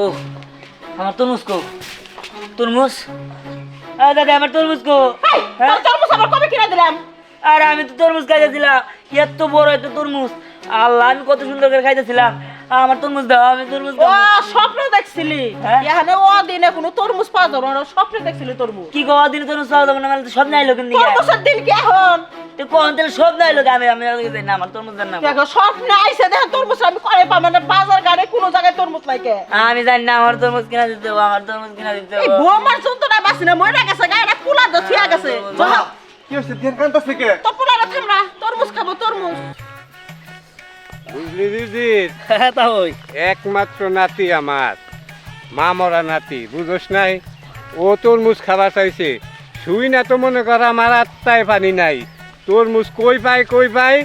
ও আমার তরমুজ কো তরমুজ দাদা আমার তরমুজ কো তরমুজ আবার কবে কিনে দিলাম? আর আমি তো তরমুজ খাইতেছিলাম এত বড় একটা তরমুজ আল্লাহ আমি কত সুন্দর করে খাইতেছিলাম আমার তরমুজ দাও আমি তরমুজ ও স্বপ্ন দেখছিলি এখানে ও দিনে কোনো তরমুজ পাওয়া যাবে না স্বপ্ন দেখছিলি তরমুজ কি গো দিন তরমুজ খাওয়া যাবে না মানে তো সব নাই লোকের দিকে তরমুজের দিন কি এখন তো কোন তাহলে সব নাই লোক আমি আমি না আমার তরমুজ দেন না দেখো স্বপ্নে আইছে দেখেন তরমুজ আমি করে পাবো না বাজার গাড়ি কোনো জায়গায় তরমুজ নাই কে আমি জানি না আমার তরমুজ কিনা দিতে হবে আমার তরমুজ কিনা দিতে এই হবে বোমার যন্ত্রণা বাসি না মরে গেছে গাড়িটা পুলা দা থিয়া গেছে যাও কি হচ্ছে ধ্যান কান্তাছে কে? তো পুলারা থামরা তরমুজ খাবো তরমুজ বুঝলি দিদির হ্যাঁ তা হই একমাত্র নাতি আমার মা মরা নাতি বুঝোস নাই ও তরমুজ খাওয়া চাইছে শুই না তো মনে কর আমার আত্মায় পানি নাই তরমুজ কই পাই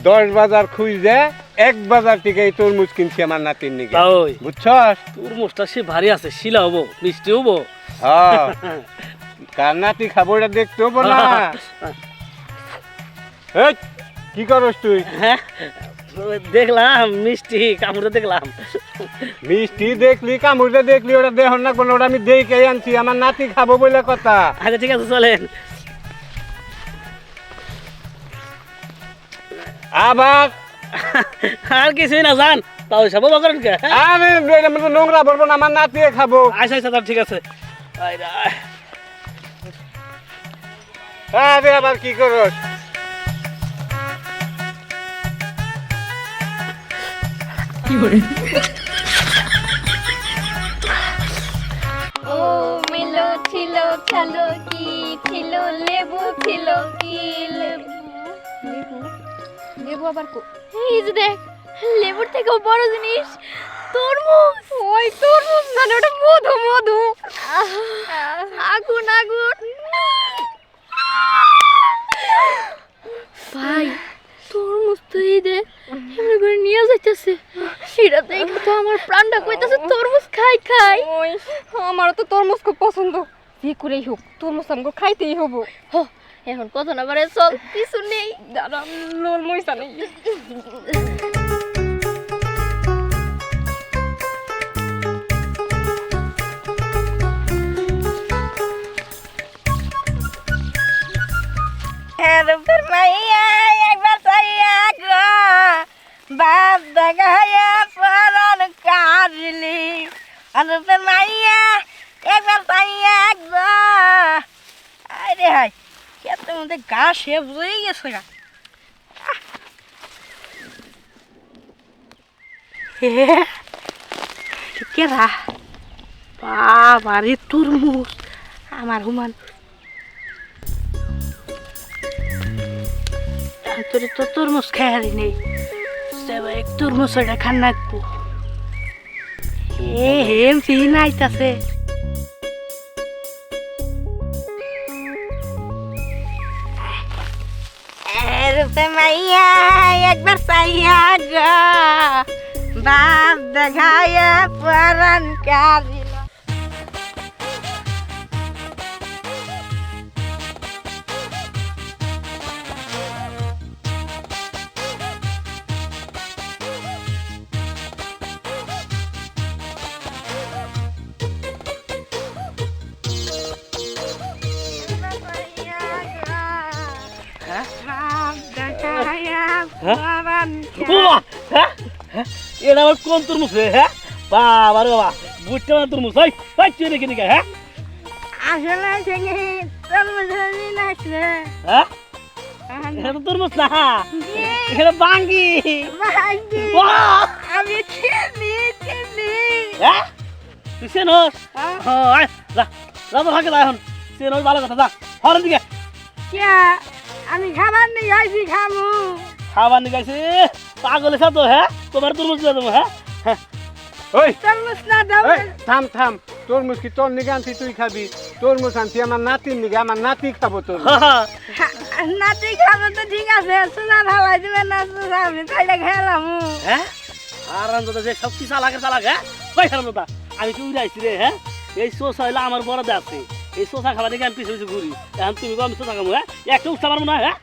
10 বাজার খুঁজে 1 বাজার থেকে এই তরমুজ কিনছি আমার নাতির নিকে তাই বুঝছস তরমুজটা সে ভারী আছে শিলা হবো মিষ্টি হবো হ্যাঁ কার নাতি খাবো এটা দেখতে হবো না এই, কি করস তুই হ্যাঁ দেখলাম মিষ্টি কামড়ে দেখলাম মিষ্টি দেখলি কামড়ে দেখলি ওটা দেহ না কোনো ওটা আমি দেখে আনছি আমার নাতি খাবো বলে কথা আচ্ছা ঠিক আছে চলেন আবার আর কিছুই না জান তাও সব করেন কে আমি এটার মধ্যে নোংরা বলবো না আমার নাতি খাবো আচ্ছা আচ্ছা ঠিক আছে আরে আবার কি করস ও মিলো ছিল ছালো কি ছিল লেবু ছিল কি লেবু লেবু আবার কো এই যে দেখ লেবুর থেকেও বড় জিনিস তরমুজ ওই তরমুজ মানে ওটা মধু মধু আগুন আগুন ভাই তরমুজ তো এই দে এমনি করে নিয়ে যাইতেছে সেটা দেখে তো আমার প্রাণটা কইতাছে তরমুজ খাই খাই ওই আমারও তো তরমুজ খুব পছন্দ যে করেই হোক তরমুজ আমাকে খাইতেই হবো হো এখন কত না বারে চল কিছু নেই দাঁড়া লোল মইসা নেই রূপের মাইয়া একবার চাইয়া গো বাপ দেখাইয়া পরান কাটলি রূপের মাইয়া একবার চাইয়া গো আরে হাই ক্ষেতের মধ্যে গা সে বুঝেই গেছে গা কেরা বাবারে তরমুজ আমার হুমান তোর তো তরমুজ খেয়ালি নেই এক তরমুজ ওটা খান রাখবো হেম ফিন আইতাছে রূপে মাইয়া একবার চাইয়া গো বাপ দেখাইয়া পরান কাজিল এটা আবার কোন তরমুজ রে হ্যাঁ বাবা রে বাবা বুঝতে না তরমুজ ভাই ভাই তুই দেখি নাকি হ্যাঁ আসলে তরমুজ আসলে হ্যাঁ এটা তো তরমুজ না এটা বাঙ্গি আমি চিনি হ্যাঁ তুই চেনোস হ্যাঁ যা যা তো থাকে যা এখন চেনোস ভালো কথা যা হরেন দিকে আমি খাবার নিয়ে আইছি খামু খাবার নিয়ে গেছে পাগল এসা তো হ্যাঁ তোমার তরমুজ দিয়ে দেবো হ্যাঁ ওই তরমুজ না দাও এই, থাম তরমুজ কি তোর নিকে আনছি তুই খাবি তরমুজ আনছি আমার নাতির নিকে আমার নাতি খাবো তোর নাতি খাবো তো ঠিক আছে সোনা ঢালাই দিবে না সোনা আমি তাইলে খেলাম হ্যাঁ আর রান্দা যে সব কি চালাক হ্যাঁ কই খেলাম দাদা আমি কি উড়ে আইছি রে হ্যাঁ এই সোসা হইলে আমার বড় আছে এই সোসা খাবার দিকে আমি পিছু ঘুরি এখন তুমি আমি সোসা খাবো হ্যাঁ একটা উঠতে পারবো না হ্যাঁ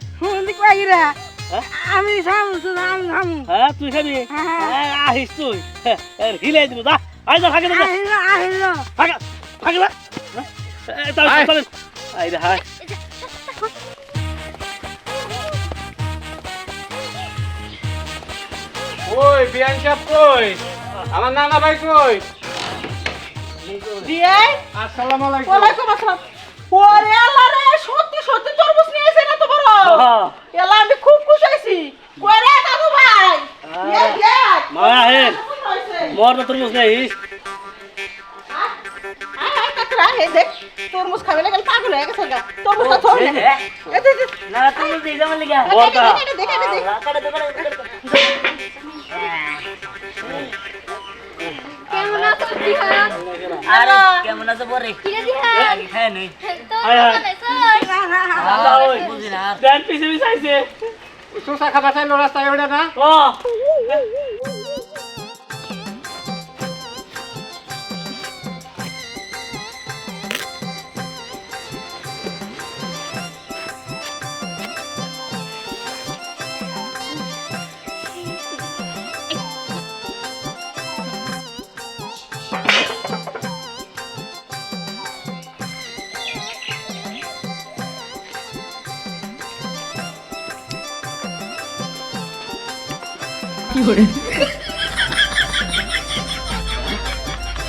আমি খামু সোনা আমি খামু হ্যাঁ তুই খাবি হ্যাঁ আহিস তুই হিলাই দিব দা আইজা থাকে না আহিলো আহিলো থাকে থাকে না আয়। চলেন আই রে হাই ওই বিয়ান সাহেব কই আমার নানা ভাই কই দিয়ে আসসালামু আলাইকুম ওয়ালাইকুম আসসালাম ওরে আল্লাহ রে সত্যি সত্যি তরমুজ নিয়েছে না তো বড় এলা আমি খুব খুশি হইছি কই রে দাদু ভাই এই দেখ মা আহেন মোর তো তরমুজ নেই আয় কাকরা হে দেখ তরমুজ খাবে লাগল পাগল হয়ে গেছে গা তরমুজটা ধর নে এই দেখ না তরমুজ দিয়ে যাবার লিগা বড়টা দেখ দেখ কাটা দোকানে কেমন আছো দিহান আরে কেমন আছে পরে কিরে দিহান হ্যাঁ নেই তোর আয়, আয়। বানাইছস বুঝি না ব্যান পিছে পিছে আইছে সুসা খাবার চাইলো রাস্তায় ওটা না ও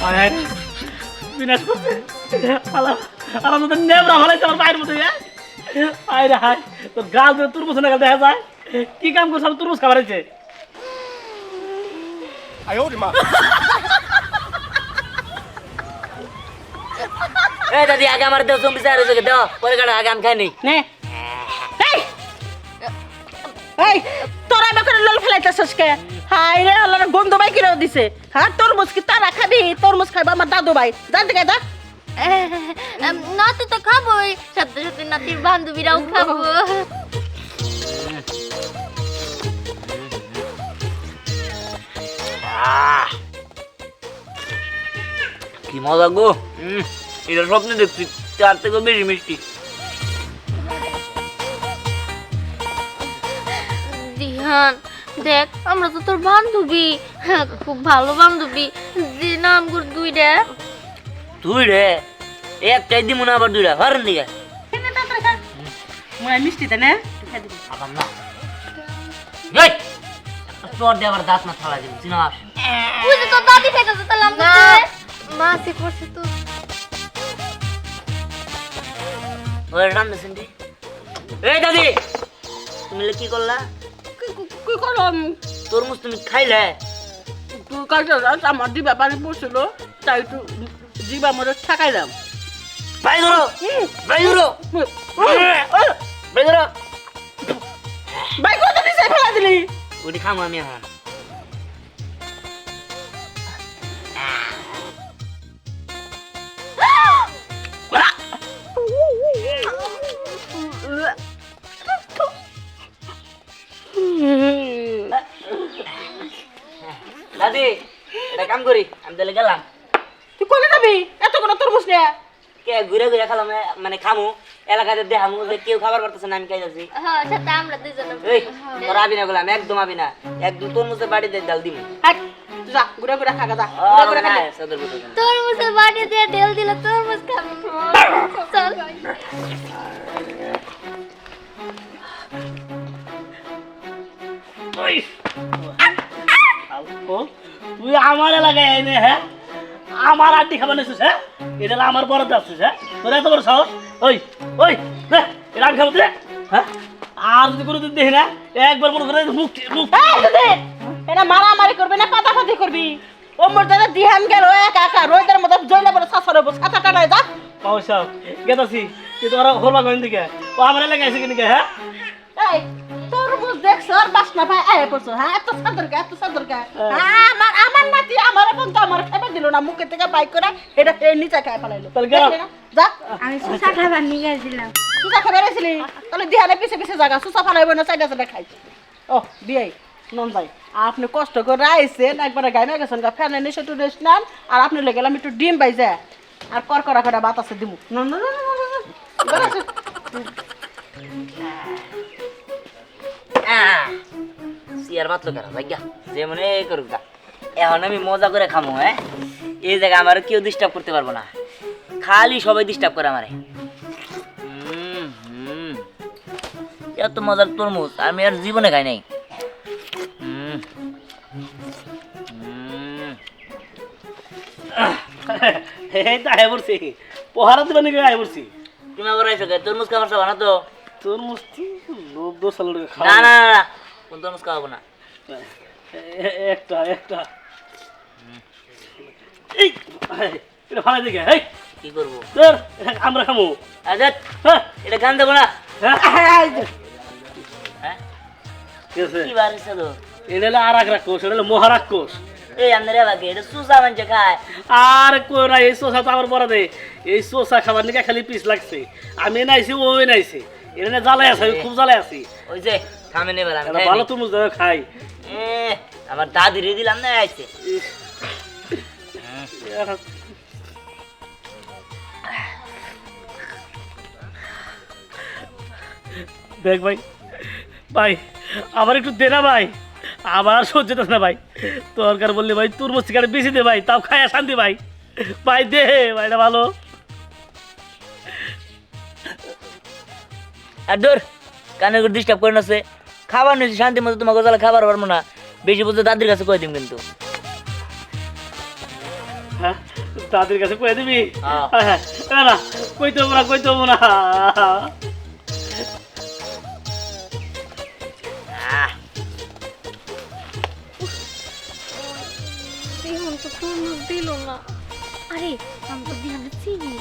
আয় বিনাশ করতে আলা আলা তো নেবরা হলাইছে আমার পায়ের মধ্যে আয় রে হাই তো গাল দিয়ে তরমুজ না দেখা যায় কি কাম করছ সব তরমুজ খাবারেছে এই দাদি আগে আমার দেও তুমি বিচার হইছে দাও পরে কাটা আগে আমি খাই নেই নে এই এই তোরা বেকার লল ফেলাইতেছস কে হাই রে আল্লাহর গন্ধ বাই কিরে দিছে হ্যাঁ তরমুজ কি তারা খাবি তরমুজ খাইবা আমার দাদু ভাই জানতে কে দা নাতি তো খাবোই সাথে সাথে নাতির বান্ধবীরাও খাবো কি মজা গো এটা স্বপ্নে দেখছি তার থেকে বেশি মিষ্টি দিহান দেখ আমরা তো তোর বান্ধবী হ্যাঁ খুব ভালো বান্ধবী যে নাম গুর দুইটা তুই রে একটাই দিমু না আবার দুইটা হরেন দিকে মনে মিষ্টি তাই না আবার না এই তোর দিয়ে আবার দাঁত না থালা দিবি চিনাস তুই যে তোর দাদি খাইতেছে তাহলে আমরা মাসি করছে তো ওই রান দেন দি এই দাদি তুমি কি করলা কি করলাম তরমুজ তুমি খাইলে তুই কাছে আমার দিবা পানি পড়ছিল তাই একটু জিবা মরে ঠাকাইলাম ভাই ধরো ভাই ধরো ভাই ধরো ভাই কত নিচে ফেলা দিলি ওটি খামো আমি এখন দাদি এটা কাম করি আমি তাহলে গেলাম তুই কোনে যাবি এত কোনো তরমুজ নিয়ে কে ঘুরে ঘুরে খেলাম মানে খামু এলাকাতে দেখামু যে কেউ খাবার পারতেছে না আমি খাই যাচ্ছি হ্যাঁ সাথে আমরা দুইজন এই তোরা আবি না বললাম একদম আবি না এক দু তরমুজের বাড়িতে ডাল দিমু হাট তুই যা ঘুরে ঘুরে খা যা ঘুরে ঘুরে খা সদর বুঝো তোর মুখে বাড়ি দিয়ে ঢেল দিল তোর মুখ খাবি চল ওই ও তুই আমার এলাকায় এনে হ্যাঁ আমার আড্ডি খাবার নিছিস হ্যাঁ এটা হলো আমার বরাদ্দ আসছিস হ্যাঁ তোর এত বড় সাহস ওই ওই এটা আমি খাবো তুই হ্যাঁ আর যদি কোনো দিন দেখি না একবার মনে করে মুখ মুখ এই দিদি এটা মারামারি করবি না পাতাপাতি করবি ও মোর দাদা দিহান গেল একা একা রোদের মধ্যে জইলা বড় সাসরে বস ছাতা টানায় যা পয়সা গেতাছি কিন্তু ওরা হরবা কইন দিকে ও আমার এলাকায় এসে কিনে হ্যাঁ এই তরমুজ দেখছ আর বাসনা ভাই আয় পড়ছ হ্যাঁ এত সাদর কা হ্যাঁ আমার নাতি আমার বন্ধু আমার খাবার দিল না মুখে থেকে বাইক করে এটা নিচে খায় ফেলাইলো তাহলে গেলাম। দেখলি না? যা আমি সুসা খাবার নিয়ে গেছিলাম সুসা খাবার আসলি তাহলে দিহানে পিছে পিছে জায়গা সুসা ফেলাইব না চাইটা চাইটা খাই ও বিয়াই নন ভাই আপনি কষ্ট করে আইছেন একবারে গাইমে গেছেন গা ফ্যানে নিচে একটু রেস্ট নেন আর আপনি লেগে গেলাম একটু ডিম পাই যায় আর করা করে বাতাসে দিমু নন নন সিয়ার মাত্র কেন ভাগ্যা যে মনে করুক গা এখন আমি মজা করে খামো হ্যাঁ এই জায়গায় আমার কেউ ডিস্টার্ব করতে পারবো না, খালি সবাই ডিস্টার্ব করে আমারে। এত মজার তরমুজ আমি আর জীবনে খাই নাই। এই তো আয় পড়ছি, পহারা দিবেন নাকি আয় পড়ছি? তুমি আবার আইসো কে? তরমুজ খাবার চাবা না তো? তরমুজ লোভ দোষ আলো না না না না, কোন তরমুজ খাওয়াবো না। একটা একটা এই এটা ফালাই দেখে এই কি করবো? ধর, আমরা খামো। আচ্ছা হ্যাঁ এটা গান দেবো না। হ্যাঁ হ্যাঁ ঠিক আছে, কি বার হইছে তো? এটা হলো আর এক রাক্ষস, এটা হলো মহারাক্ষস। এই আন্দরে বাকি এটা সুসা মানছে খায়। আর কই না, এই শোষা তো আমার বড় দে, এই শোষা খাবার নিকে খালি পিস লাগছে। আমি নাইছি, ও নাইছে, এটা জ্বালাই আছে, আমি খুব জ্বালাই আছি। ওই যে থামে নেবে এটা ভালো তরমুজ দাও খাই। আমার দাদিরে দিলাম না আইছে। দেখ ভাই, ভাই আবার একটু দে না ভাই, আবার সহ্য হচ্ছে না ভাই। দরকার বললে ভাই তরমুজ থেকে বেশি দে ভাই, তাও খায় শান্তি ভাই। ভাই দে ভাইটা ভালো। আর দূর কানে করে ডিস্টার্ব করে না, খাবার নিয়েছি শান্তি মতো, তোমাকে জ্বালা খাবার পারবো না। বেশি বলতে দাদির কাছে কয়ে দিম কিন্তু। হ্যাঁ দাদির কাছে কয়ে দিবি? হ্যাঁ। হ্যাঁ হ্যাঁ, না কইতে হবো না, কইতে হবো না। দিহান তো তরমুজ দিল না। আরে আমি তো দিহান চিনি,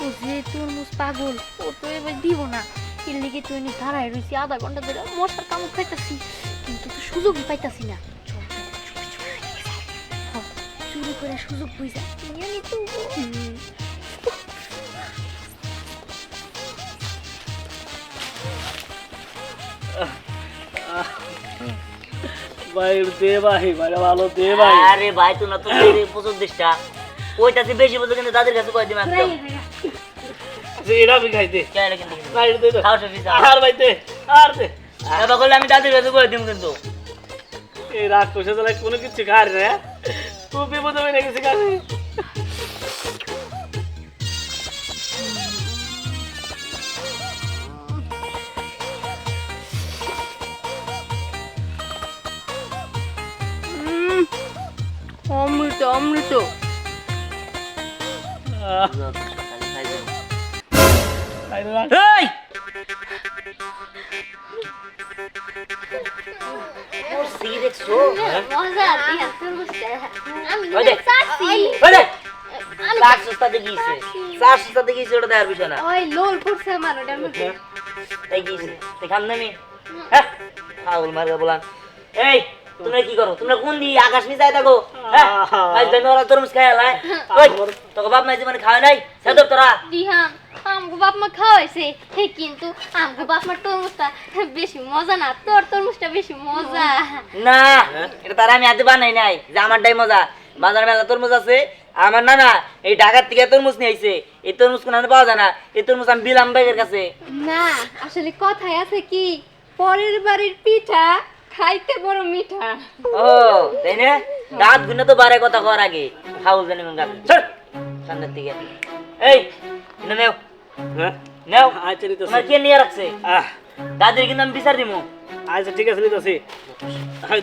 ও যে তরমুজ পাগল, ও তো এবার দিব না। এর লিগে তো এনে দাঁড়ায় রয়েছি আধা ঘন্টা ধরে, মশার কামড় খাইতেছি, কিন্তু তো সুযোগই পাইতাছি না। চল, চুরি করে সুযোগ বুঝা নিয়ে নিতে হইবো। ভাই দে ভাই, ভাইটা ভালো দে ভাই। আরে ভাই তুই না তো প্রচুর দিসটা, ওইটাতে বেশি বলতে কিন্তু দাদির কাছে কয়ে দিম একদম। এটা আমি খাইতে কেন কিন্তু না, এটা দে তো। খাও সফিস আর ভাই দে, আর দে। এবার করলে আমি দাদির কাছে কয়ে দিম কিন্তু। এই রাগ কষে তাহলে কোনো কিছু খাই না, খুব বিপদ হয়ে গেছে খাবি। অমৃত অমৃত। এই ওর সি দেখছো? মজা দিহান তরমুজটা আমি ওই দেখ, চাচ্ছি। ওই দেখ, চার সুস্তাতে গিয়েছে, চার সুস্তাতে গিয়েছে, ওটা দেওয়ার বিষয় না। ওই লোল পড়ছে আমার ওটার মধ্যে। তাই গিয়েছে, তুই খাম নামি। হ্যাঁ ফাউল মার্কা বলান। এই তোমরা কি করো? তোমরা কোন দিকে আকাশ নিয়ে যাই থাকো? হ্যাঁ আজ দিন ওরা তরমুজ খায় লাই। ওই তোকে বাপ মাই জীবনে খাওয়াই নাই, সেদর তোরা। দিহান আমগো বাপ মা খাওয়াইছে, কিন্তু আমগো বাপ মার তরমুজটা বেশি মজা না, তোর তরমুজটা বেশি মজা। না এটা তারা আমি হাতে বানাই নাই যে আমারটাই মজা। বাজার মেলা তরমুজ আছে, আমার না না এই ঢাকার থেকে তরমুজ নিয়ে আইছে। এই তরমুজ কোন পাওয়া যায় না, এই তরমুজ আমি বিলাম ভাইয়ের কাছে। না আসলে কথায় আছে কি, পরের বাড়ির পিঠা খাইতে বড় মিঠা। ও তাই না? দাঁত গুনে তো বারে কথা কর আগে খাও জানি মন গাছ সামনের দিকে। এই না নেও হ্যাঁ নেও। আচ্ছা নিতেছি। তোমার কে নিয়ে রাখছে? দাদির কিন্তু আমি বিচার দিমু। আচ্ছা ঠিক আছে নিতেছি।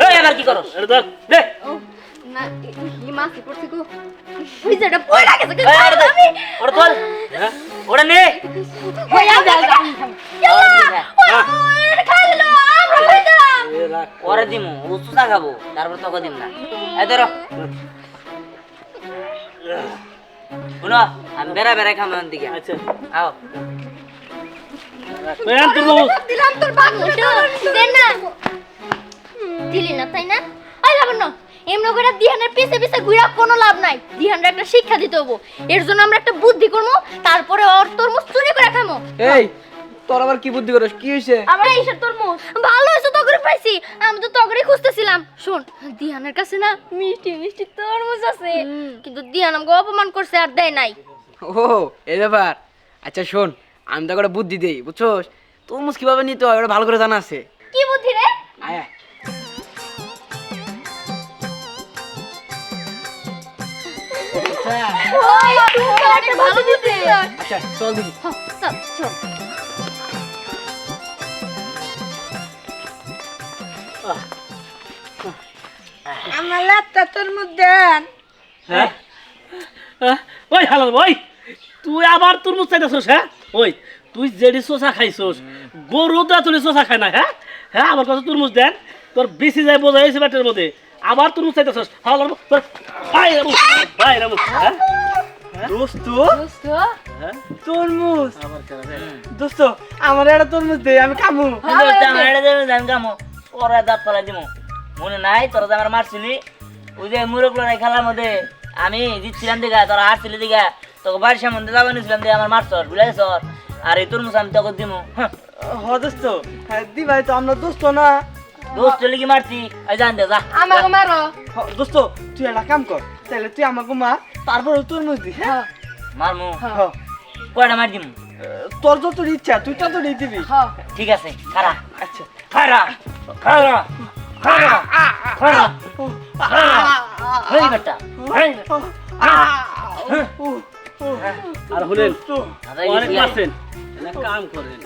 এই আবার কি করো? এটা ধর দে। ও না ই মাছি পড়ছে গো, ওই যেটা পড়ে গেছে এই, ওটা দে, ওটা তোল, হ্যাঁ ওটা নে। ওই আ যা ওই খাইলো আমরা খাইতাম। এ রাখ। ওরে দিমু, ও সুসা খাবো, তারপর তোকে দিম না। এই ধরো শুনো, আমি বেড়া বেড়া খাবো ওখান থেকে। আচ্ছা আও বেরান তরমুজ। দিলাম তোর বাপ দেন না, দিলি না তাই না? ওই লাবণ্য, এমন করে দিহানের পিছে পিছে ঘুরা কোনো লাভ নাই। দিহানরা একটা শিক্ষা দিতে হবো, এর জন্য আমরা একটা বুদ্ধি করবো, তারপরে ওর তরমুজ চুরি করে খামো। এই তোর আবার কি বুদ্ধি করিস? কি হইছে? আবার এইসব তরমুজ ভালো হয়েছে, তগরে পাইছি। আমি তো তগরে খুঁজতেছিলাম। শোন, দিহানের কাছে না মিষ্টি মিষ্টি তরমুজ আছে, কিন্তু দিহান আমাকে অপমান করছে আর দেয় নাই। ও এই ব্যাপার। আচ্ছা শোন, আমি তো একটা বুদ্ধি দেই, বুঝছোস? তরমুজ কিভাবে নিতে হয় ওটা ভালো করে জানা আছে। কি বুদ্ধি রে? আয় আয়। ওই তুমি একটা ভালো দিতে আচ্ছা চল দিদি চল চল আমার লাটটা তোর মধ্যে আন। হ্যাঁ ওই হালাল ওই তুই আবার তরমুজ চাইতেছস হ্যাঁ ওই তুই যেডি শসা খাইছস গরু দা তুই শসা খায় না হ্যাঁ হ্যাঁ আমার কাছে তরমুজ দেন তোর বেশি যায় বোঝা হয়েছে ব্যাটের মধ্যে আবার তরমুজ চাইতেছস হালাল তোর ভাই রামু হ্যাঁ দোস্ত দোস্ত তরমুজ আবার কেন দোস্ত আমার একটা তরমুজ দে আমি খামু ওরা দাঁত ফেলাই দিব মনে নাই তোরা যে আমার মারছিলি ওই যে মুরগ লড়াই খেলার মধ্যে আমি জিতছিলাম দিঘা তোরা হারছিলি দিঘা তোকে বাড়ির সামনে যাবো নিয়েছিলাম দিয়ে আমার মারছর বুঝলে গেছর আর এই তরমুজ আমি তোকে দিব হ দোস্ত হ্যাঁ দি ভাই তো আমরা দোস্ত না দোস্ত লিখি মারছি এই জান দে যা আমাকে মারো হ, দোস্ত তুই একটা কাম কর তাহলে তুই আমাকে মার তারপর তরমুজ দি হ্যাঁ মারমু হ, কয়টা মার দিমু তোর যত ইচ্ছা তুই তত দিবি ঠিক আছে খারা আচ্ছা খারা খারা খারা খারা হই বেটা হই আর হলেন আদাই অনেক গেছি মারছেন এক কাম করেন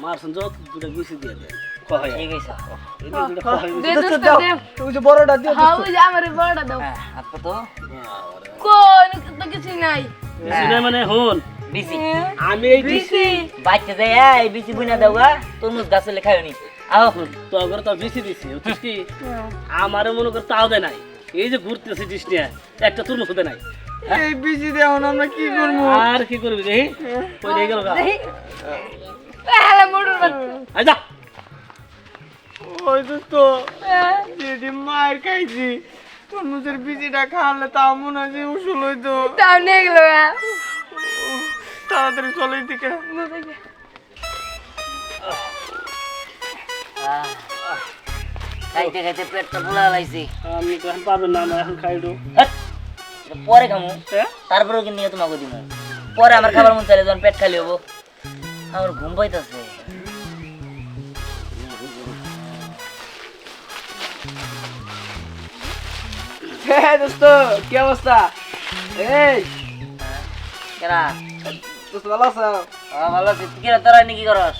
মারছেন যত দুটো বেশি দিয়ে দেন কয় ঠিক আছে এই দুটো কয় দে দোস্ত দোস্ত দাও দে ওই যে বড়টা দিও হ্যাঁ দোস্ত ওই যে আমার বড়টা দাও হ্যাঁ হাত তো কোন তো কিছু নাই সিনে মানে হন বিসি আমি এই দিছি বাচ্চা যায় এই বিসি বুনা দাওগা তরমুজ গাছে লেখায় নি আও তো আগরে তো বেশি দিছি বুঝছিস কি আমারে মনে কর তাও দেয় নাই এই যে ঘুরতেছি দিস নিয়ে একটা তরমুজ দেয় নাই এই বিজি দেও না আমরা কি করবো আর কি করবি দেখি কই দিয়ে গেল গা হ্যাঁ মোড়র আই যা ওই দোস্ত যেটি মায়ের খাইছি তরমুজের বিজিটা খাওয়ালে তা মনে হয় যে উসুল হইতো তাও নিয়ে গেল তাড়াতাড়ি চলে দিকে খাইতে খাইতে পেটটা ফুলা লাইছি আমি তো এখন পারবেন না আমরা এখন খাইডো পরে খামু তারপরেও কিন্তু তোমাকে দিব পরে আমার খাবার মন চাইলে যখন পেট খালি হবো আমার ঘুম পাইতেছে হ্যাঁ দোস্ত কি অবস্থা এই কেনা দোস্ত ভালো আছো ভালো আছি তুই কেনা তোরা নাকি করস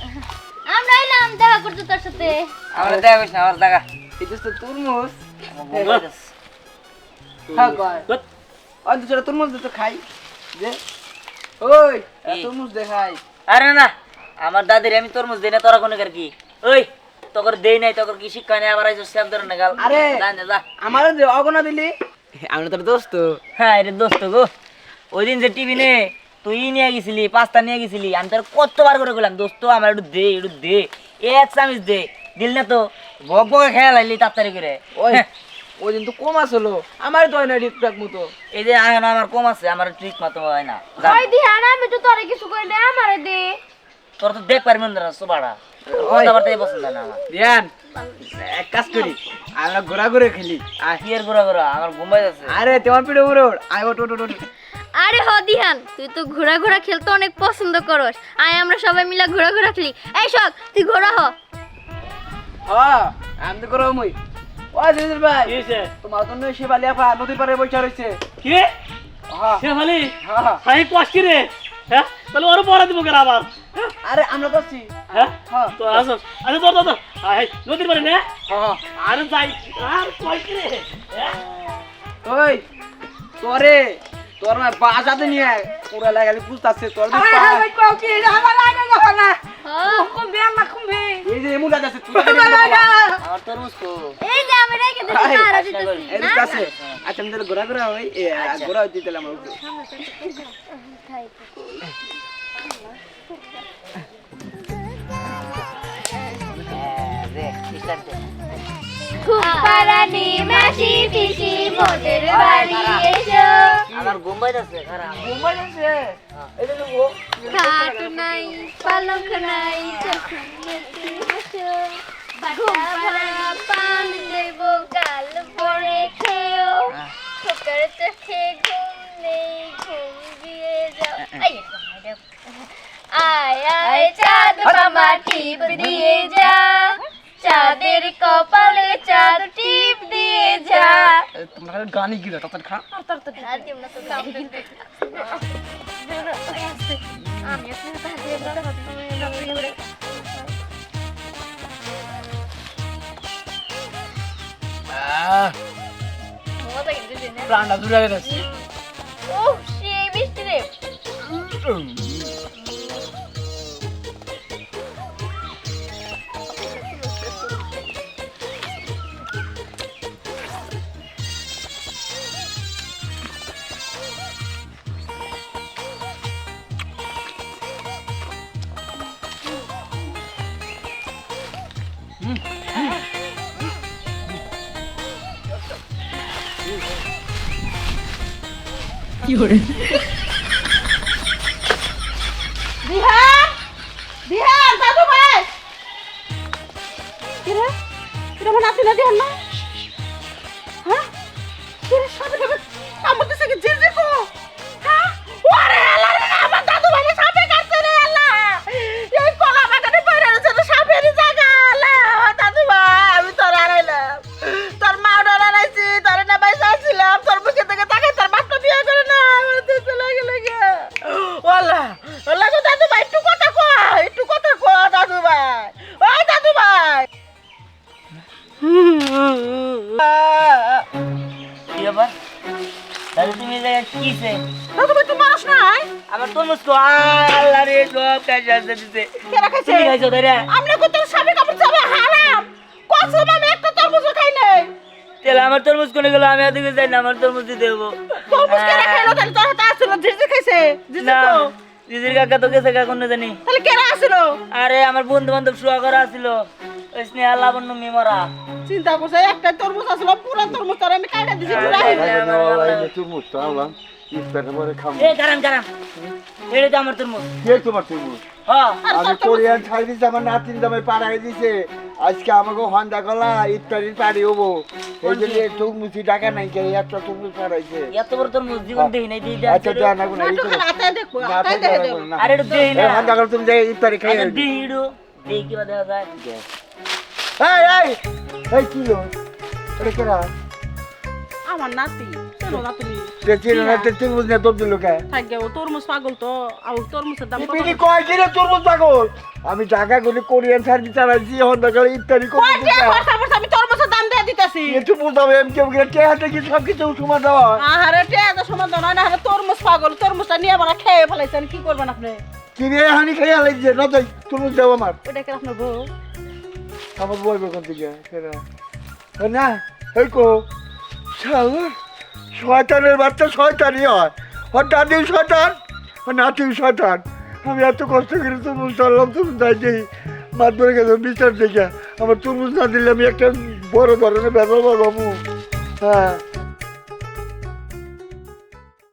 আমরা এলাম দেখা করতে তোর সাথে আমার দেখা করিস না আমার দেখা এই দোস্ত তরমুজ আমার ঘুম পাইতেছে হ্যাঁ কয় ওই দুটো তরমুজ দে তো খাই যে ওই কি? তরমুজ দেখাই আরে না আমার দাদির আমি তরমুজ দেই না তোরা কোনো কার কি ওই তোর দেই নাই তোর কি শিক্ষা নেই আবার আইছো স্যাপ ধরে না গাল আরে জান যা আমারও যে অগনা দিলি আমরা তোর দোস্ত হ্যাঁ রে দোস্ত গো ওই দিন যে টিভি নে তুই নিয়ে গেছিলি পাস্তা নিয়ে গেছিলি আমি তোর কতবার করে বললাম দোস্ত আমার একটু দে এক চামিচ দে দিল না তো বক বকে খেয়াল আইলি তাড়াতাড়ি করে ওই ওই দিন তো কম আসলো আমার তো হয় না ঠিকঠাক মতো এই যে আয় না আমার কম আছে আমার ঠিক মতো হয় না যা। ওই দি আর আমি তো তোরে কিছু কই না আমারে দে তোর তো দেখ পারবি না সোবাড়া ওই। কথাবার্তাই পছন্দ না আমার রিয়ান এক কাজ করি আমরা ঘোরাঘুরি খেলি আয় কি এর ঘোরা আমার ঘুমাই যাচ্ছে আরে তোমার পিঠে উড়ে ওঠ আয় ওঠ ওঠ ওঠ ওঠ। আরে হদিহান তুই তো ঘোরা ঘোরা খেলতে অনেক পছন্দ করস আয় আমরা সবাই মিলে ঘোরা ঘোরা খেলি এই শখ তুই ঘোরা হ হ্যাঁ আমি তো করো মই ওই দিদির ভাই কি হইছে তোমার জন্য শিবালি আপা নদীর পাড়ে বসে রয়েছে কি হ্যাঁ সে ভালি হ্যাঁ হাই কষ্ট রে হ্যাঁ তাহলে ওর পড়া দিব কেন আবার আরে আমরা করছি হ্যাঁ হ্যাঁ তো আসো আরে তোর তোর হাই নদীর পারে না হ্যাঁ আরে যাই আর কষ্ট রে ওই তোরে তোর না বাজাতে নিয়ে পুরা লাগালি বুঝতাছে তোর যে পা আমি কও কি আমার লাগে না হ্যাঁ কম বিয়া না কম বে এই যে এমন যাচ্ছে তুই আমার তরমুজ তো এই যে আমি রেখে দিছি আরে, আর দিতেছি এই যে কাছে আচ্ছা আমি তাহলে ঘোরা ঘোরা হই ঘোরা হইতে তাহলে আমার উপরে। খুপারানি মাসি পিসি মোদের বাড়ি এসো আমার ঘুমাই যাচ্ছে খারাপ ঘুমাই যাচ্ছে এই যে নেবো খাট নাই পালক নাই এসো খুপারা পান দেব গাল পরে খেও খোকার চোখে ঘুম নেই ঘুম দিয়ে যাও আয় আয় চাঁদ মামা টিপ দিয়ে যা চাঁদের কপালে চাঁদ টিপ দিয়ে যা তোমরা গানি গিলা তাড়াতাড়ি খা আর দিও না তো দাও কিন্তু আমি আসলে তাহলে মজা কিন্তু না প্রাণটা দূরে গেছে ও সেই মিষ্টি রে দিহান দিহান দাদু ভাই কিরে কিরে মনে আছে না দিহান না হ্যাঁ কিরে সাপে সাপে কামড় দিছে কি জিরজির কো হ্যাঁ ওরে আল্লাহ রে আমার দাদু ভাই সাপে কাটছে রে আল্লাহ এই কলা বাগানে পড়ে আছে তো সাপেরই জায়গা আল্লাহ দাদু ভাই আমি তোর হারাইলাম তোর মা ডরাইছি তোর না বাইসা ছিলাম তোর মুখে থেকে তাকাই তোর বাপটা বিয়ে করে না আমার তো চলে গেল গে ওয়াল্লাহ ওয়াল্লাহ গো দাদু ভাই একটু কথা কো দাদু ভাই ও দাদু ভাই কি ব্যাপার দাদু তুমি এই জায়গায় কিসে দাদু ভাই তুই মারস নাই আমার তরমুজ তো আল্লাহ রে সব কাজ আসতে দিতে কেরা খাইছে তুমি খাইছো তাই রে আমনে কো তোর সাপে কামড় যাবে হারাম কসম আমি একটা তরমুজও খাই নাই তাহলে আমার তরমুজ কোনে গেল আমি এদিকে যাই না আমার তরমুজ দিতে হবো তরমুজ কেরা খাইলো তাহলে তোর হাতে আসলো জিরজি খাইছে জিরজি না কো দিদির কাকা তো গেছে কাকুন না জানি তাহলে কেরা আসলো আরে আমার বন্ধু বান্ধব শুয়া করা ছিল ওই স্নেহা লাবণ্য মিমরা চিন্তা করছে একটা তরমুজ আসলো পুরো তরমুজ তোর আমি কাটা দিছি পুরো এ কারণ এটা তো আমার তরমুজ হ্যাঁ আমি কোরিয়ান সার্ভিস আমার নাতির দামে পাড়াই দিছে আজকে আমাকে হন্ডা কলা ইত্যাদির পাড়ি হবো এই জন্য তরমুজি টাকা নাই কে একটা তরমুজ পাড়াইছে এত বড় তরমুজ জীবন দেখি নাই দিদি আচ্ছা যা না কোনো এই নাটকের হাতে দেখো না হাতে তো দেখো না আরে এটা দেই না হন্ডা কলা তুমি যাই ইত্যাদি খাই আচ্ছা দেই ইডু দেই কি দেখা যায় এই কিলো এটা কেরা আমার নাতি চলো না তুমি দেখছিস না তরমুজ না তোর দিল কে থাকে ও তরমুজ পাগল তো আর তরমুজের দাম কত বিনি কয় কিলো তরমুজ পাগল আমি টাকা করে কোরিয়ান সার্ভিস চালাইছি হন্ডা কলা ইত্যাদি করে কয় টাকা খরচা করছে আমি তরমুজের দাম দিয়ে দিতেছি একটু বুঝাবে এম কেউ কে হাতে কি সব কিছু সময় দেওয়া আরে টাকা সময় দাও না আরে তরমুজ পাগল তরমুজটা নিয়ে আমরা খেয়ে ফেলাইছেন কি করবেন আপনি কিনে হানি খাইয়া লাগছে না তাই তরমুজ দেবো আমার ওটা কি আপনার বউ আমার বই বেতন থেকে সেটা না এই কো শালা শয়তানের বাচ্চা শয়তানই হয় ওর দাদিও শয়তান ওর নাতিও শয়তান আমি এত কষ্ট করে তরমুজ চাললাম তরমুজ দাই দিই মাঠ ধরে গেলাম বিচার থেকে আমার তরমুজ না দিলে আমি একটা বড় ধরনের ব্যবহার পাবো হ্যাঁ